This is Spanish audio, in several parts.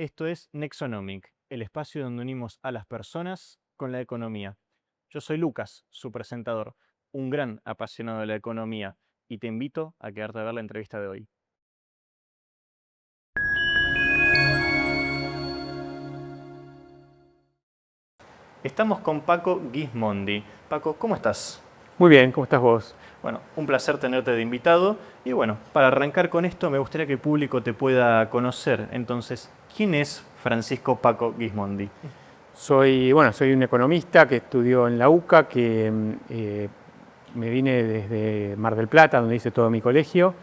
Esto es Nexonomic, el espacio donde unimos a las personas con la economía. Yo soy Lucas, su presentador, un gran apasionado de la economía, y te invito a quedarte a ver la entrevista de hoy. Estamos con Paco Gismondi. Paco, ¿cómo estás? Muy bien, ¿cómo estás vos? Bueno, un placer tenerte de invitado. Y bueno, para arrancar con esto, me gustaría que el público te pueda conocer. Entonces, ¿quién es Francisco Paco Gismondi? Soy un economista que estudió en la UCA, que me vine desde Mar del Plata, donde hice todo mi colegio,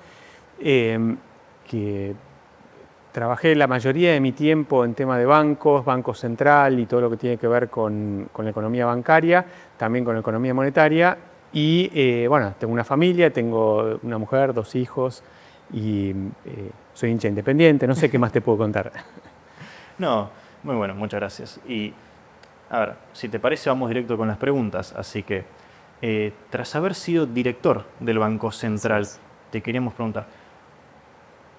que trabajé la mayoría de mi tiempo en tema de bancos, Banco Central y todo lo que tiene que ver con la economía bancaria, también con la economía monetaria. Y tengo una familia, tengo una mujer, 2 hijos y soy hincha independiente, no sé qué más te puedo contar. No, muy bueno, muchas gracias. Y a ver, si te parece, vamos directo con las preguntas. Así que, tras haber sido director del Banco Central, te queríamos preguntar,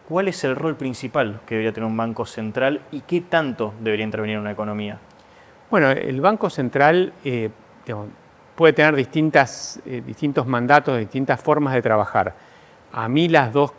¿cuál es el rol principal que debería tener un banco central y qué tanto debería intervenir en una economía? Bueno, el Banco Central puede tener distintos mandatos, distintas formas de trabajar. A mí las dos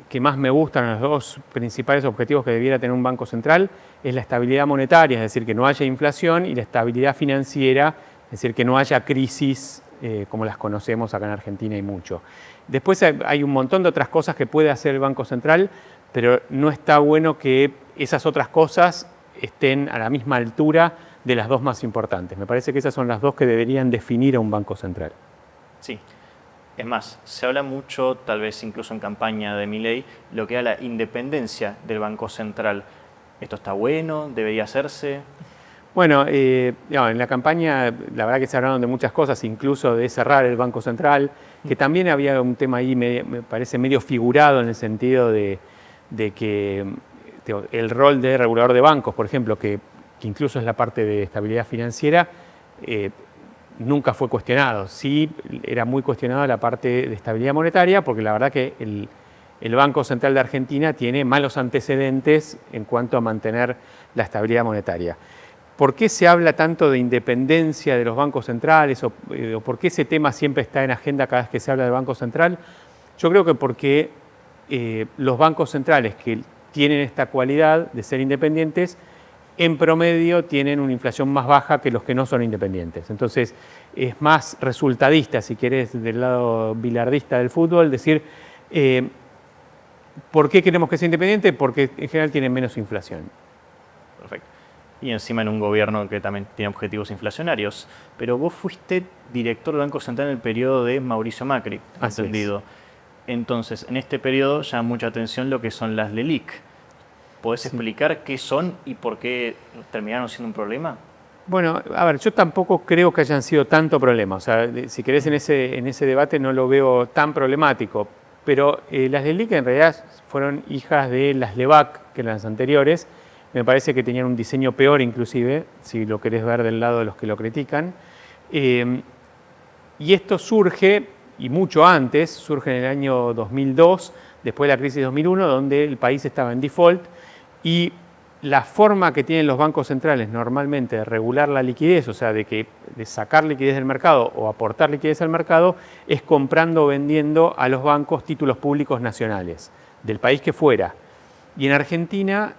que más me gustan, los dos principales objetivos que debiera tener un Banco Central, es la estabilidad monetaria, es decir, que no haya inflación, y la estabilidad financiera, es decir, que no haya crisis como las conocemos acá en Argentina y mucho. Después hay un montón de otras cosas que puede hacer el Banco Central, pero no está bueno que esas otras cosas estén a la misma altura de las dos más importantes. Me parece que esas son las dos que deberían definir a un Banco Central. Sí. Es más, se habla mucho, tal vez incluso en campaña de Milei, lo que era la independencia del Banco Central. ¿Esto está bueno? ¿Debería hacerse? Bueno, en la campaña la verdad que se hablaron de muchas cosas, incluso de cerrar el Banco Central, que también había un tema ahí, me parece, medio figurado en el sentido de que el rol de regulador de bancos, por ejemplo, que incluso es la parte de estabilidad financiera, nunca fue cuestionado. Sí era muy cuestionada la parte de estabilidad monetaria, porque la verdad que el Banco Central de Argentina tiene malos antecedentes en cuanto a mantener la estabilidad monetaria. ¿Por qué se habla tanto de independencia de los bancos centrales o por qué ese tema siempre está en agenda cada vez que se habla del Banco Central? Yo creo que porque los bancos centrales que tienen esta cualidad de ser independientes, en promedio tienen una inflación más baja que los que no son independientes. Entonces es más resultadista, si querés, del lado bilardista del fútbol, decir, ¿por qué queremos que sea independiente? Porque en general tienen menos inflación. Perfecto. Y encima en un gobierno que también tiene objetivos inflacionarios. Pero vos fuiste director del Banco Central en el periodo de Mauricio Macri, entendido. Entonces, en este periodo llama mucha atención lo que son las LELIQ. ¿Podés explicar qué son y por qué terminaron siendo un problema? Bueno, a ver, yo tampoco creo que hayan sido tanto problema. O sea, si querés, en ese debate no lo veo tan problemático. Pero las LELIQ en realidad fueron hijas de las LEVAC, que las anteriores. Me parece que tenían un diseño peor inclusive, si lo querés ver del lado de los que lo critican. Y esto surge, y mucho antes, surge en el año 2002, después de la crisis de 2001, donde el país estaba en default, y la forma que tienen los bancos centrales normalmente de regular la liquidez, o sea, de sacar liquidez del mercado o aportar liquidez al mercado, es comprando o vendiendo a los bancos títulos públicos nacionales, del país que fuera. Y en Argentina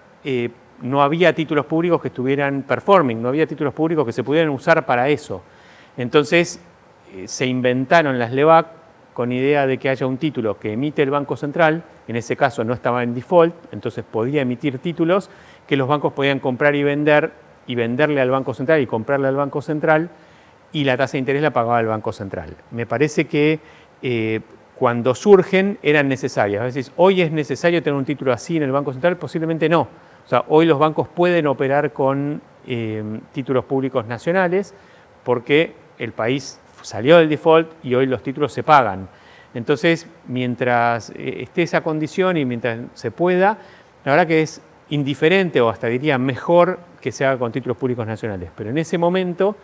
no había títulos públicos que estuvieran performing, no había títulos públicos que se pudieran usar para eso. Entonces se inventaron las LEVAC con idea de que haya un título que emite el Banco Central, en ese caso no estaba en default, entonces podía emitir títulos que los bancos podían comprar y venderle al Banco Central y comprarle al Banco Central, y la tasa de interés la pagaba el Banco Central. Me parece que cuando surgen eran necesarias. A veces, hoy es necesario tener un título así en el Banco Central, posiblemente no. O sea, hoy los bancos pueden operar con títulos públicos nacionales porque el país salió del default y hoy los títulos se pagan. Entonces, mientras esté esa condición y mientras se pueda, la verdad que es indiferente o hasta diría mejor que se haga con títulos públicos nacionales. Pero en ese momento,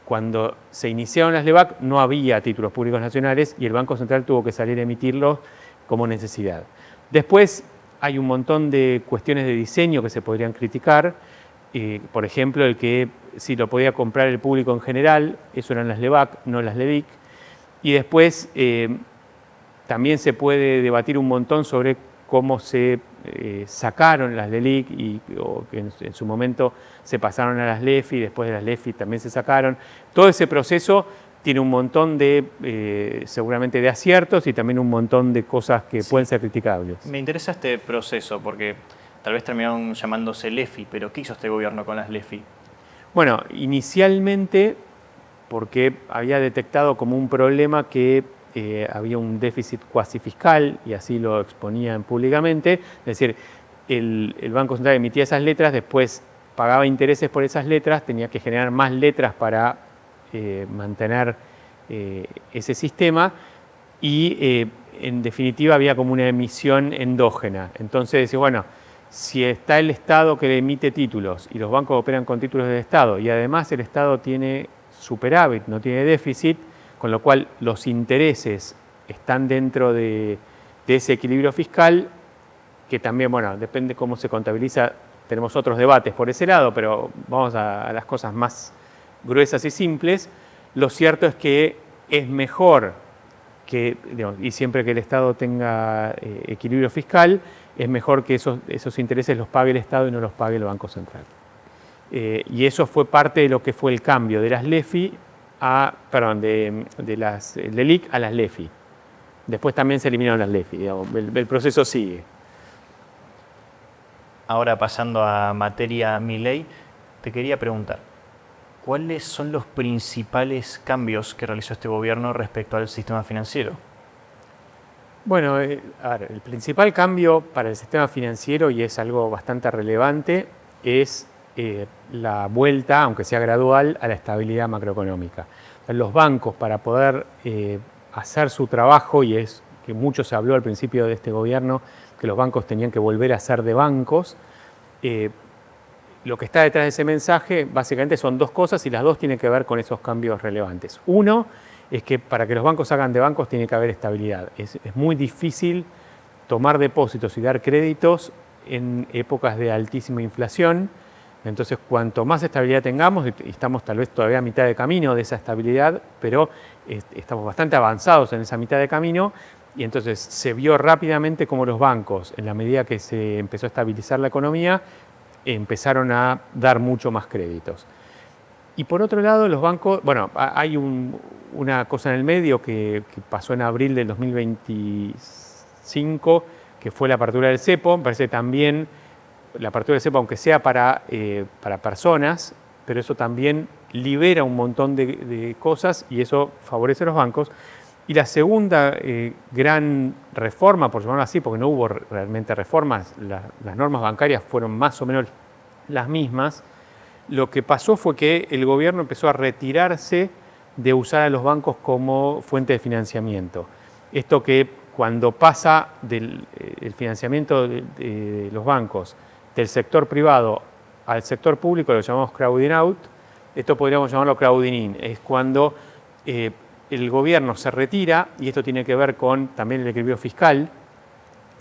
cuando se iniciaron las LEVAC, no había títulos públicos nacionales y el Banco Central tuvo que salir a emitirlos como necesidad. Después, hay un montón de cuestiones de diseño que se podrían criticar. Por ejemplo, el que si lo podía comprar el público en general, eso eran las LEVAC, no las LEDIC. Y después también se puede debatir un montón sobre cómo se sacaron las LELIC o que en su momento se pasaron a las LEFI, después de las LEFI también se sacaron. Todo ese proceso tiene un montón de, seguramente, de aciertos y también un montón de cosas que pueden ser criticables. Me interesa este proceso porque tal vez terminaron llamándose LEFI, pero ¿qué hizo este gobierno con las LEFI? Bueno, inicialmente porque había detectado como un problema que había un déficit cuasi fiscal, y así lo exponían públicamente, es decir, el Banco Central emitía esas letras, después pagaba intereses por esas letras, tenía que generar más letras para mantener ese sistema, y en definitiva había como una emisión endógena. Entonces decía, bueno, si está el Estado que le emite títulos y los bancos operan con títulos del Estado y además el Estado tiene superávit, no tiene déficit, con lo cual los intereses están dentro de ese equilibrio fiscal, que también, bueno, depende cómo se contabiliza, tenemos otros debates por ese lado, pero vamos a las cosas más gruesas y simples. Lo cierto es que es mejor que, digamos, y siempre que el Estado tenga equilibrio fiscal, es mejor que esos intereses los pague el Estado y no los pague el Banco Central. Y eso fue parte de lo que fue el cambio de las LEFI de las LELIC a las LEFI. Después también se eliminaron las LEFI, digamos, el proceso sigue. Ahora pasando a materia Milei, te quería preguntar, ¿cuáles son los principales cambios que realizó este gobierno respecto al sistema financiero? Bueno, a ver, el principal cambio para el sistema financiero, y es algo bastante relevante, es la vuelta, aunque sea gradual, a la estabilidad macroeconómica. Los bancos, para poder hacer su trabajo, y es que mucho se habló al principio de este gobierno, que los bancos tenían que volver a ser de bancos, lo que está detrás de ese mensaje básicamente son dos cosas, y las dos tienen que ver con esos cambios relevantes. Uno es que para que los bancos hagan de bancos tiene que haber estabilidad. Es muy difícil tomar depósitos y dar créditos en épocas de altísima inflación. Entonces, cuanto más estabilidad tengamos, y estamos tal vez todavía a mitad de camino de esa estabilidad, pero estamos bastante avanzados en esa mitad de camino, y entonces se vio rápidamente cómo los bancos, en la medida que se empezó a estabilizar la economía, empezaron a dar mucho más créditos. Y por otro lado, los bancos, bueno, hay una cosa en el medio que pasó en abril del 2025, que fue la apertura del cepo. Me parece también la apertura del cepo, aunque sea para personas, pero eso también libera un montón de cosas y eso favorece a los bancos. Y la segunda gran reforma, por llamarlo así, porque no hubo realmente reformas, las normas bancarias fueron más o menos las mismas. Lo que pasó fue que el gobierno empezó a retirarse de usar a los bancos como fuente de financiamiento. Esto que cuando pasa del financiamiento de los bancos del sector privado al sector público, lo llamamos crowding out. Esto podríamos llamarlo crowding in. Es cuando el gobierno se retira, y esto tiene que ver con también el equilibrio fiscal.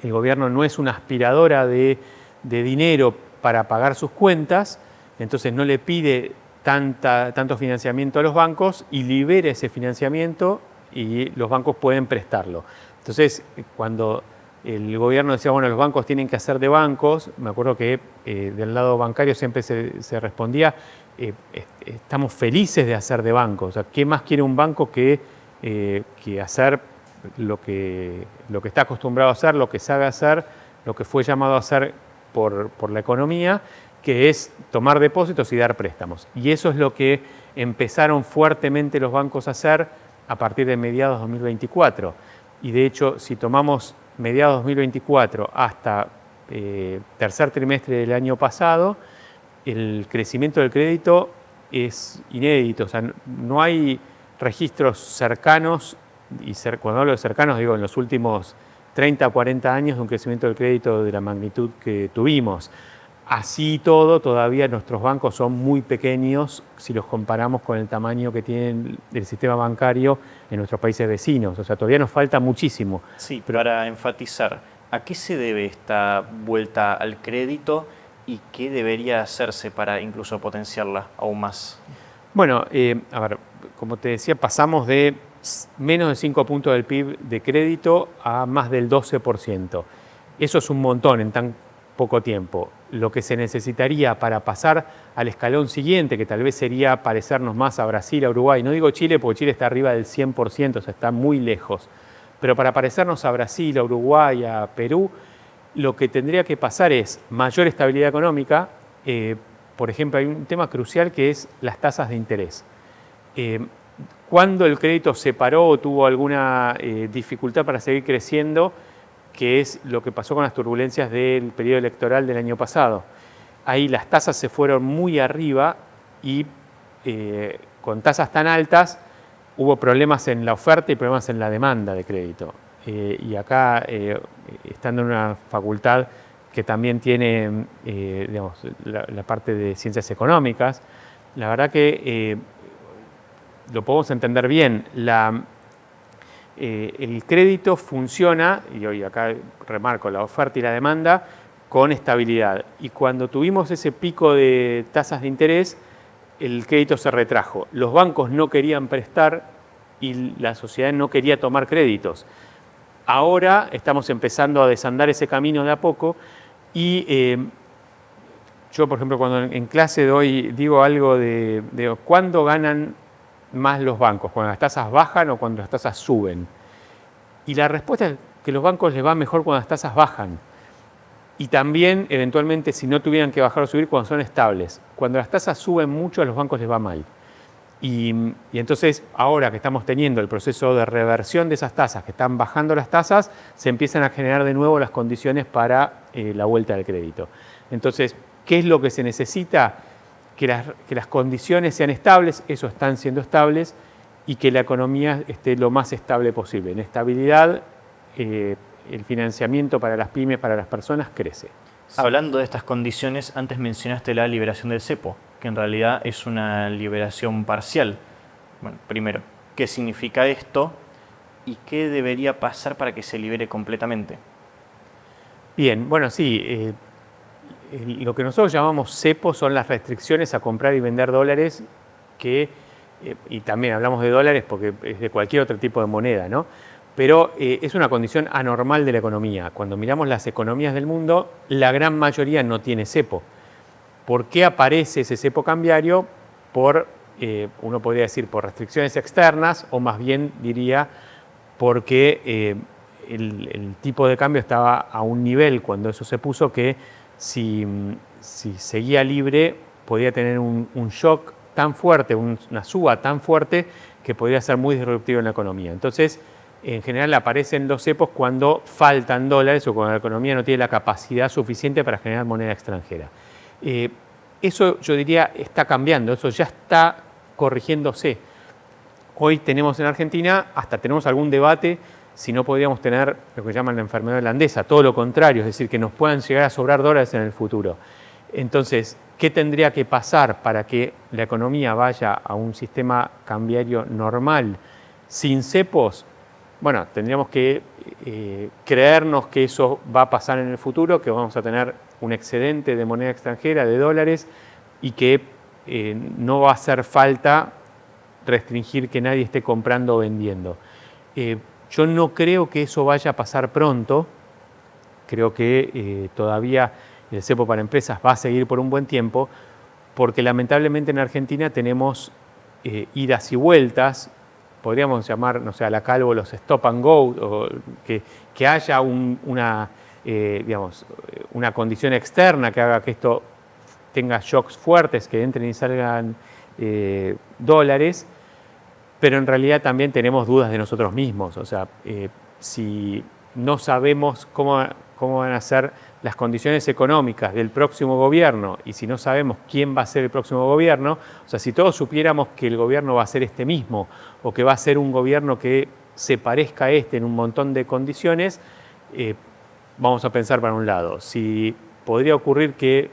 El gobierno no es una aspiradora de dinero para pagar sus cuentas, entonces no le pide tanto financiamiento a los bancos y libera ese financiamiento y los bancos pueden prestarlo. Entonces, cuando el gobierno decía, bueno, los bancos tienen que hacer de bancos, me acuerdo que del lado bancario siempre se respondía, estamos felices de hacer de bancos. O sea, ¿qué más quiere un banco que hacer lo que está acostumbrado a hacer, lo que sabe hacer, lo que fue llamado a hacer por la economía, que es tomar depósitos y dar préstamos? Y eso es lo que empezaron fuertemente los bancos a hacer a partir de mediados de 2024. Y de hecho, si tomamos mediados de 2024 hasta tercer trimestre del año pasado, el crecimiento del crédito es inédito. O sea, no hay registros cercanos, y cuando hablo de cercanos digo en los últimos 30 o 40 años, de un crecimiento del crédito de la magnitud que tuvimos. Así todo, todavía nuestros bancos son muy pequeños si los comparamos con el tamaño que tiene el sistema bancario en nuestros países vecinos. O sea, todavía nos falta muchísimo. Sí, pero para enfatizar, ¿A qué se debe esta vuelta al crédito y qué debería hacerse para incluso potenciarla aún más? Bueno, a ver, como te decía, pasamos de menos de 5 puntos del PIB de crédito a más del 12%. Eso es un montón en tan poco tiempo. Lo que se necesitaría para pasar al escalón siguiente, que tal vez sería parecernos más a Brasil, a Uruguay, no digo Chile porque Chile está arriba del 100%, o sea, está muy lejos, pero para parecernos a Brasil, a Uruguay, a Perú, lo que tendría que pasar es mayor estabilidad económica. Por ejemplo, hay un tema crucial que es las tasas de interés. Cuando el crédito se paró o tuvo alguna dificultad para seguir creciendo, que es lo que pasó con las turbulencias del periodo electoral del año pasado. Ahí las tasas se fueron muy arriba y con tasas tan altas hubo problemas en la oferta y problemas en la demanda de crédito. Y acá, estando en una facultad que también tiene digamos, la parte de ciencias económicas, la verdad que lo podemos entender bien. El crédito funciona, y hoy acá remarco la oferta y la demanda, con estabilidad. Y cuando tuvimos ese pico de tasas de interés, el crédito se retrajo. Los bancos no querían prestar y la sociedad no quería tomar créditos. Ahora estamos empezando a desandar ese camino de a poco y yo, por ejemplo, cuando en clase digo algo de cuándo ganan más los bancos, cuando las tasas bajan o cuando las tasas suben. Y la respuesta es que los bancos les va mejor cuando las tasas bajan. Y también, eventualmente, si no tuvieran que bajar o subir, cuando son estables. Cuando las tasas suben mucho, a los bancos les va mal. Y entonces, ahora que estamos teniendo el proceso de reversión de esas tasas, que están bajando las tasas, se empiezan a generar de nuevo las condiciones para la vuelta del crédito. Entonces, ¿qué es lo que se necesita? Que las condiciones sean estables, eso están siendo estables, y que la economía esté lo más estable posible. En estabilidad, el financiamiento para las pymes, para las personas, crece. Hablando de estas condiciones, antes mencionaste la liberación del cepo, que en realidad es una liberación parcial. Bueno, primero, ¿qué significa esto y qué debería pasar para que se libere completamente? Bien, bueno, sí. Lo que nosotros llamamos cepo son las restricciones a comprar y vender dólares, y también hablamos de dólares porque es de cualquier otro tipo de moneda, ¿no? Pero es una condición anormal de la economía. Cuando miramos las economías del mundo, la gran mayoría no tiene cepo. ¿Por qué aparece ese cepo cambiario? Uno podría decir por restricciones externas, o más bien diría porque el tipo de cambio estaba a un nivel cuando eso se puso que si seguía libre podía tener un shock tan fuerte, una suba tan fuerte que podría ser muy disruptivo en la economía. Entonces, en general aparecen los cepos cuando faltan dólares o cuando la economía no tiene la capacidad suficiente para generar moneda extranjera. Eso yo diría está cambiando, eso ya está corrigiéndose. Hoy tenemos en Argentina, hasta tenemos algún debate si no podríamos tener lo que llaman la enfermedad holandesa, todo lo contrario, es decir, que nos puedan llegar a sobrar dólares en el futuro. Entonces, ¿qué tendría que pasar para que la economía vaya a un sistema cambiario normal sin cepos? Bueno, tendríamos que creernos que eso va a pasar en el futuro, que vamos a tener un excedente de moneda extranjera, de dólares, y que no va a hacer falta restringir que nadie esté comprando o vendiendo. Yo no creo que eso vaya a pasar pronto. Creo que todavía el cepo para empresas va a seguir por un buen tiempo, porque lamentablemente en Argentina tenemos idas y vueltas. Podríamos llamar, no sé, a la Calvo los stop and go, o que haya una condición externa que haga que esto tenga shocks fuertes, que entren y salgan dólares, pero en realidad también tenemos dudas de nosotros mismos. O sea, si no sabemos cómo van a ser las condiciones económicas del próximo gobierno y si no sabemos quién va a ser el próximo gobierno, o sea, si todos supiéramos que el gobierno va a ser este mismo o que va a ser un gobierno que se parezca a este en un montón de condiciones, vamos a pensar para un lado. Si podría ocurrir que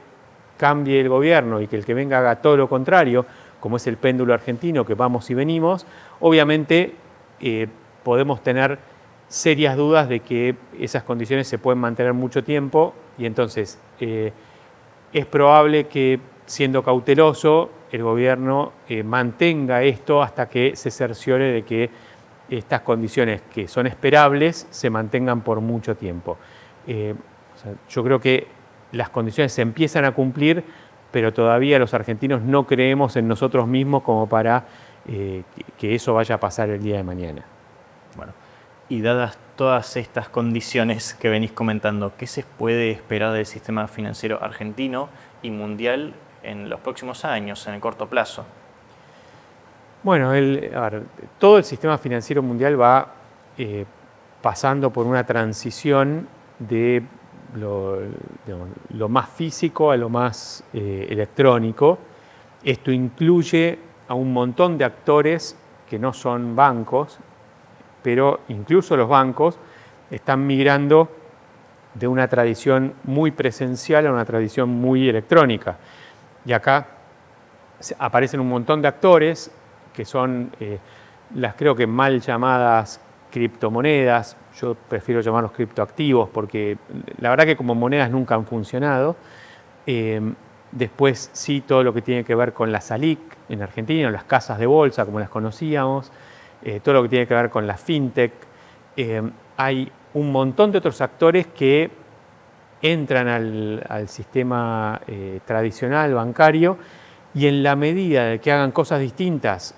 cambie el gobierno y que el que venga haga todo lo contrario, como es el péndulo argentino, que vamos y venimos, obviamente podemos tener serias dudas de que esas condiciones se pueden mantener mucho tiempo y entonces es probable que, siendo cauteloso, el gobierno mantenga esto hasta que se cerciore de que estas condiciones que son esperables se mantengan por mucho tiempo. O sea, yo creo que las condiciones se empiezan a cumplir, pero todavía los argentinos no creemos en nosotros mismos como para que eso vaya a pasar el día de mañana. Bueno, y dadas todas estas condiciones que venís comentando, ¿qué se puede esperar del sistema financiero argentino y mundial en los próximos años, en el corto plazo? Bueno, todo el sistema financiero mundial va pasando por una transición de lo más físico a lo más electrónico. Esto incluye a un montón de actores que no son bancos, pero incluso los bancos están migrando de una tradición muy presencial a una tradición muy electrónica. Y acá aparecen un montón de actores que son las creo que mal llamadas criptomonedas. Yo prefiero llamarlos criptoactivos porque la verdad que como monedas nunca han funcionado. Después sí todo lo que tiene que ver con la SALIC en Argentina, las casas de bolsa como las conocíamos, todo lo que tiene que ver con la fintech. Hay un montón de otros actores que entran al sistema tradicional bancario y en la medida de que hagan cosas distintas,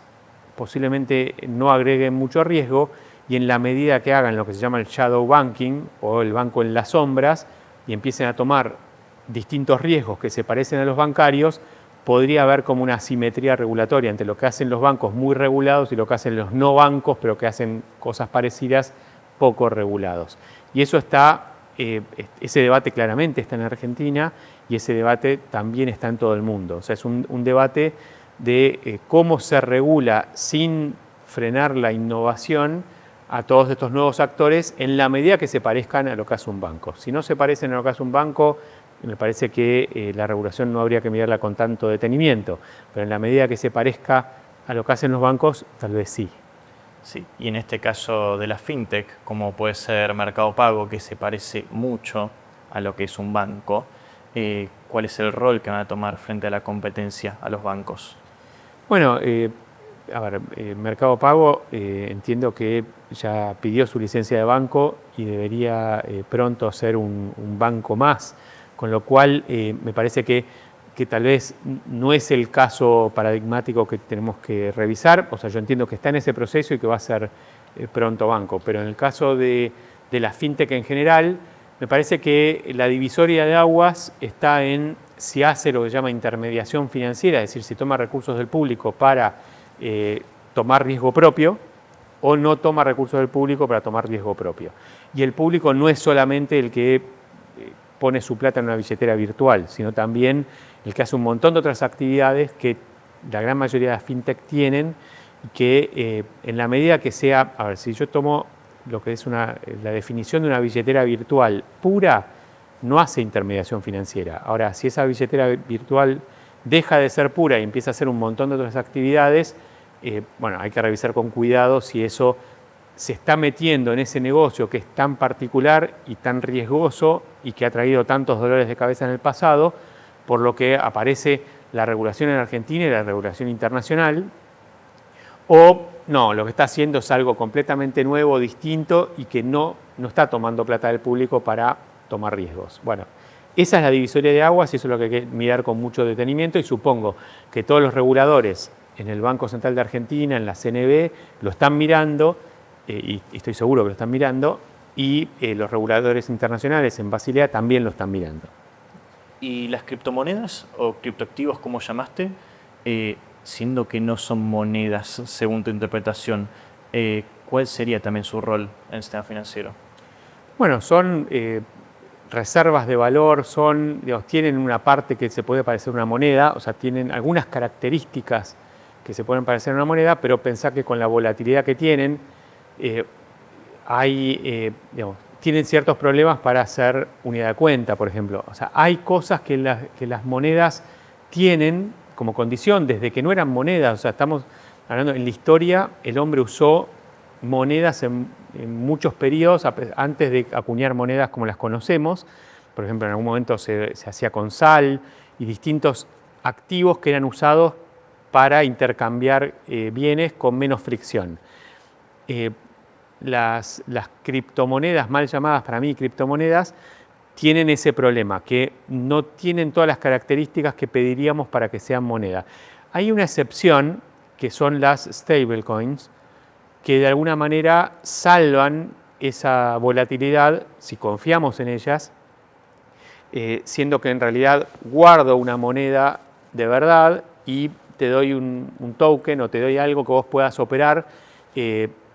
posiblemente no agreguen mucho riesgo, y en la medida que hagan lo que se llama el shadow banking o el banco en las sombras y empiecen a tomar distintos riesgos que se parecen a los bancarios, podría haber como una asimetría regulatoria entre lo que hacen los bancos muy regulados y lo que hacen los no bancos, pero que hacen cosas parecidas, poco regulados. Y eso está, ese debate claramente está en Argentina y ese debate también está en todo el mundo. O sea, es un debate de cómo se regula sin frenar la innovación a todos estos nuevos actores en la medida que se parezcan a lo que hace un banco. Si no se parecen a lo que hace un banco, me parece que la regulación no habría que mirarla con tanto detenimiento, pero en la medida que se parezca a lo que hacen los bancos, tal vez sí. Sí, y en este caso de la fintech, como puede ser Mercado Pago, que se parece mucho a lo que es un banco, ¿cuál es el rol que van a tomar frente a la competencia a los bancos? Bueno, Mercado Pago entiendo que ya pidió su licencia de banco y debería pronto ser un banco más, con lo cual me parece que tal vez no es el caso paradigmático que tenemos que revisar. O sea, yo entiendo que está en ese proceso y que va a ser pronto banco, pero en el caso de la fintech en general, me parece que la divisoria de aguas está en si hace lo que se llama intermediación financiera, es decir, si toma recursos del público para tomar riesgo propio o no toma recursos del público para tomar riesgo propio. Y el público no es solamente el que pone su plata en una billetera virtual, sino también el que hace un montón de otras actividades que la gran mayoría de las fintech tienen y que en la medida que sea, a ver, si yo tomo lo que es la definición de una billetera virtual pura, no hace intermediación financiera. Ahora, si esa billetera virtual deja de ser pura y empieza a hacer un montón de otras actividades, bueno, hay que revisar con cuidado si eso se está metiendo en ese negocio que es tan particular y tan riesgoso y que ha traído tantos dolores de cabeza en el pasado, por lo que aparece la regulación en Argentina y la regulación internacional, o no, lo que está haciendo es algo completamente nuevo, distinto y que no está tomando plata del público para tomar riesgos. Bueno, esa es la divisoria de aguas y eso es lo que hay que mirar con mucho detenimiento y supongo que todos los reguladores en el Banco Central de Argentina, en la CNB, lo están mirando y estoy seguro que lo están mirando y los reguladores internacionales en Basilea también lo están mirando. ¿Y las criptomonedas o criptoactivos, como llamaste, siendo que no son monedas según tu interpretación, cuál sería también su rol en el sistema financiero? Bueno, son reservas de valor, tienen una parte que se puede parecer a una moneda, o sea, tienen algunas características que se pueden parecer a una moneda, pero pensá que con la volatilidad que tienen, tienen ciertos problemas para hacer unidad de cuenta, por ejemplo. O sea, hay cosas que las monedas tienen como condición desde que no eran monedas. O sea, estamos hablando en la historia, el hombre usó monedas en muchos periodos antes de acuñar monedas como las conocemos. Por ejemplo, en algún momento se hacía con sal y distintos activos que eran usados para intercambiar bienes con menos fricción. Las criptomonedas, mal llamadas para mí criptomonedas, tienen ese problema, que no tienen todas las características que pediríamos para que sean moneda. Hay una excepción, que son las stablecoins, que de alguna manera salvan esa volatilidad si confiamos en ellas, siendo que en realidad guardo una moneda de verdad y te doy un token o te doy algo que vos puedas operar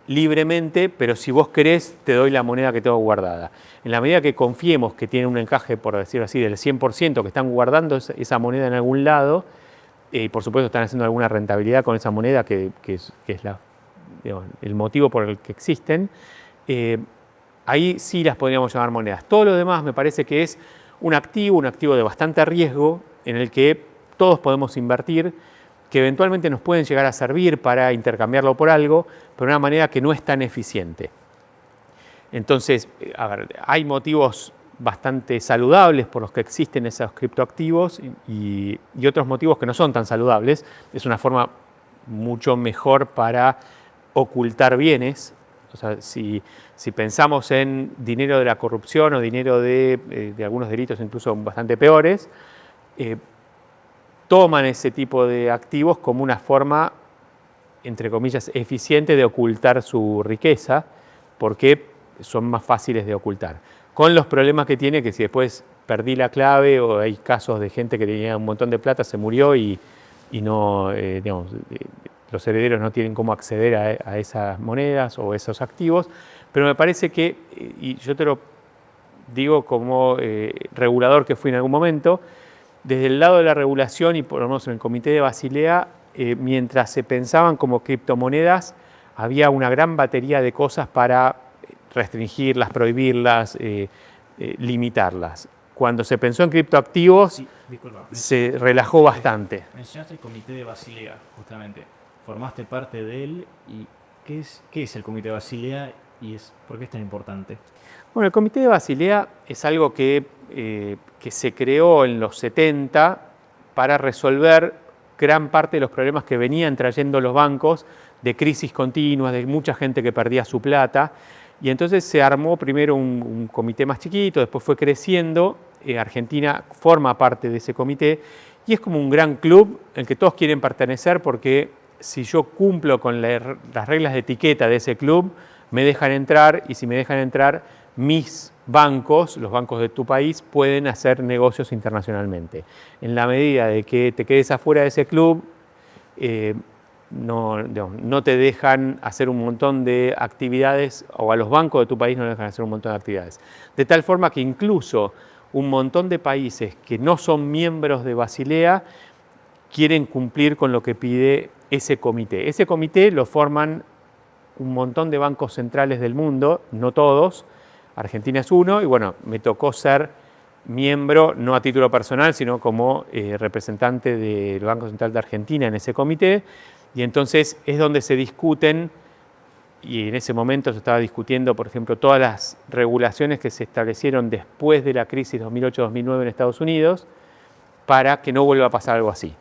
libremente, pero si vos querés te doy la moneda que tengo guardada. En la medida que confiemos que tiene un encaje, por decirlo así, del 100%, que están guardando esa moneda en algún lado, y por supuesto están haciendo alguna rentabilidad con esa moneda que es digamos, el motivo por el que existen, ahí sí las podríamos llamar monedas. Todo lo demás me parece que es un activo de bastante riesgo en el que todos podemos invertir, que eventualmente nos pueden llegar a servir para intercambiarlo por algo, pero de una manera que no es tan eficiente. Entonces, a ver, hay motivos bastante saludables por los que existen esos criptoactivos y otros motivos que no son tan saludables. Es una forma mucho mejor para ocultar bienes. O sea, si pensamos en dinero de la corrupción o dinero de algunos delitos incluso bastante peores, toman ese tipo de activos como una forma, entre comillas, eficiente de ocultar su riqueza, porque son más fáciles de ocultar. Con los problemas que tiene, que si después perdí la clave o hay casos de gente que tenía un montón de plata, se murió y no, digamos, los herederos no tienen cómo acceder a esas monedas o esos activos, pero me parece que, y yo te lo digo como regulador que fui en algún momento, desde el lado de la regulación y por lo menos en el Comité de Basilea, mientras se pensaban como criptomonedas, había una gran batería de cosas para restringirlas, prohibirlas, limitarlas. Cuando se pensó en criptoactivos, sí, se relajó bastante. Mencionaste el Comité de Basilea, justamente. Formaste parte de él y ¿qué es el Comité de Basilea y por qué es tan importante? Bueno, el Comité de Basilea es algo que se creó en los 70 para resolver gran parte de los problemas que venían trayendo los bancos, de crisis continuas, de mucha gente que perdía su plata. Y entonces se armó primero un comité más chiquito, después fue creciendo. Argentina forma parte de ese comité y es como un gran club en el que todos quieren pertenecer, porque si yo cumplo con las reglas de etiqueta de ese club, me dejan entrar, y si me dejan entrar, mis bancos, los bancos de tu país, pueden hacer negocios internacionalmente. En la medida de que te quedes afuera de ese club, no te dejan hacer un montón de actividades, o a los bancos de tu país no dejan hacer un montón de actividades. De tal forma que incluso un montón de países que no son miembros de Basilea quieren cumplir con lo que pide ese comité. Ese comité lo forman un montón de bancos centrales del mundo, no todos. Argentina es uno, y bueno, me tocó ser miembro, no a título personal, sino como representante del Banco Central de Argentina en ese comité, y entonces es donde se discuten, y en ese momento se estaba discutiendo, por ejemplo, todas las regulaciones que se establecieron después de la crisis 2008-2009 en Estados Unidos, para que no vuelva a pasar algo así.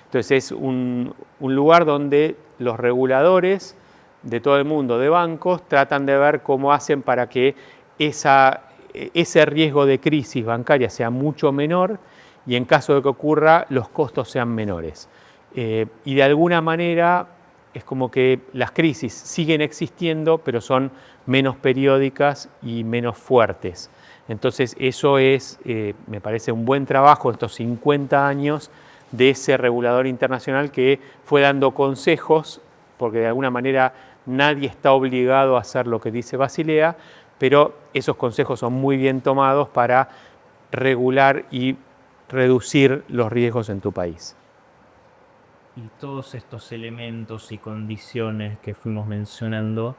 Entonces es un lugar donde los reguladores de todo el mundo de bancos tratan de ver cómo hacen para que ese riesgo de crisis bancaria sea mucho menor, y en caso de que ocurra, los costos sean menores. Y de alguna manera es como que las crisis siguen existiendo, pero son menos periódicas y menos fuertes. Entonces eso es, me parece, un buen trabajo estos 50 años de ese regulador internacional que fue dando consejos, porque de alguna manera nadie está obligado a hacer lo que dice Basilea, pero esos consejos son muy bien tomados para regular y reducir los riesgos en tu país. Y todos estos elementos y condiciones que fuimos mencionando,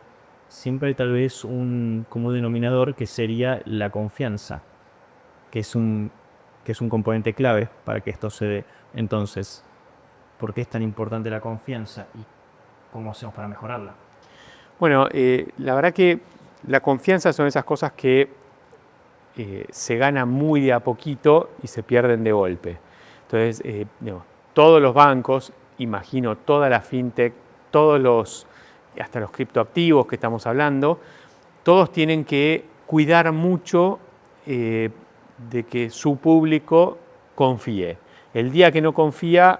siempre hay tal vez un común denominador, que sería la confianza, que es un componente clave para que esto se dé. Entonces, ¿por qué es tan importante la confianza y cómo hacemos para mejorarla? Bueno, la verdad que la confianza son esas cosas que se ganan muy de a poquito y se pierden de golpe. Entonces, todos los bancos, imagino toda la fintech, hasta los criptoactivos que estamos hablando, todos tienen que cuidar mucho de que su público confíe. El día que no confía,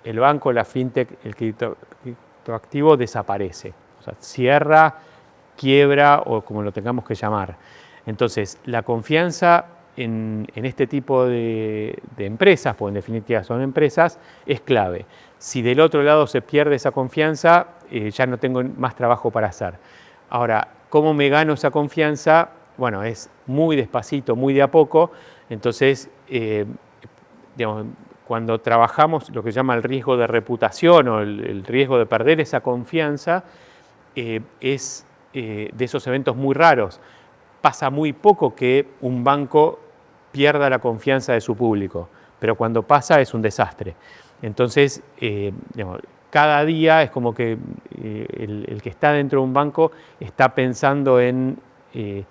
el banco, la fintech, el criptoactivo desaparece. O sea, cierra, quiebra o como lo tengamos que llamar. Entonces, la confianza en este tipo de empresas, porque en definitiva son empresas, es clave. Si del otro lado se pierde esa confianza, ya no tengo más trabajo para hacer. Ahora, ¿cómo me gano esa confianza? Bueno, es muy despacito, muy de a poco. Entonces, digamos, cuando trabajamos lo que se llama el riesgo de reputación o el riesgo de perder esa confianza, es de esos eventos muy raros. Pasa muy poco que un banco pierda la confianza de su público, pero cuando pasa es un desastre. Entonces, digamos, cada día es como que el que está dentro de un banco está pensando en que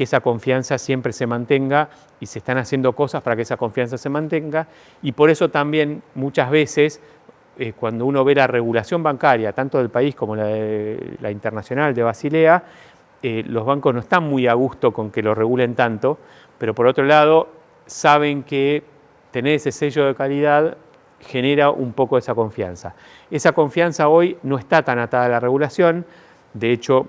esa confianza siempre se mantenga y se están haciendo cosas para que esa confianza se mantenga. Y por eso también muchas veces cuando uno ve la regulación bancaria, tanto del país como la internacional de Basilea, los bancos no están muy a gusto con que lo regulen tanto, pero por otro lado saben que tener ese sello de calidad genera un poco esa confianza. Esa confianza hoy no está tan atada a la regulación. De hecho,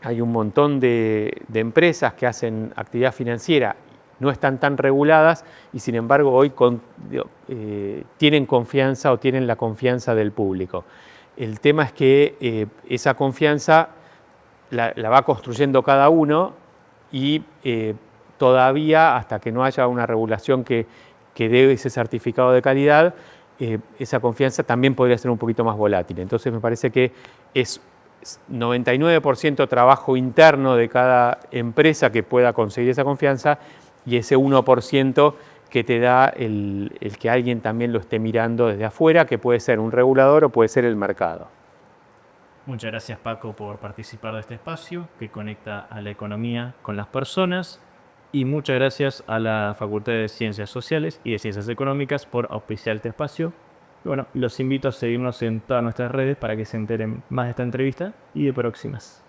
hay un montón de empresas que hacen actividad financiera, no están tan reguladas y sin embargo hoy tienen confianza o tienen la confianza del público. El tema es que esa confianza la va construyendo cada uno y todavía hasta que no haya una regulación que dé ese certificado de calidad, esa confianza también podría ser un poquito más volátil. Entonces me parece que es 99% trabajo interno de cada empresa que pueda conseguir esa confianza y ese 1% que te da el que alguien también lo esté mirando desde afuera, que puede ser un regulador o puede ser el mercado. Muchas gracias, Paco, por participar de este espacio que conecta a la economía con las personas. Y muchas gracias a la Facultad de Ciencias Sociales y de Ciencias Económicas por auspiciar este espacio. Y bueno, los invito a seguirnos en todas nuestras redes para que se enteren más de esta entrevista y de próximas.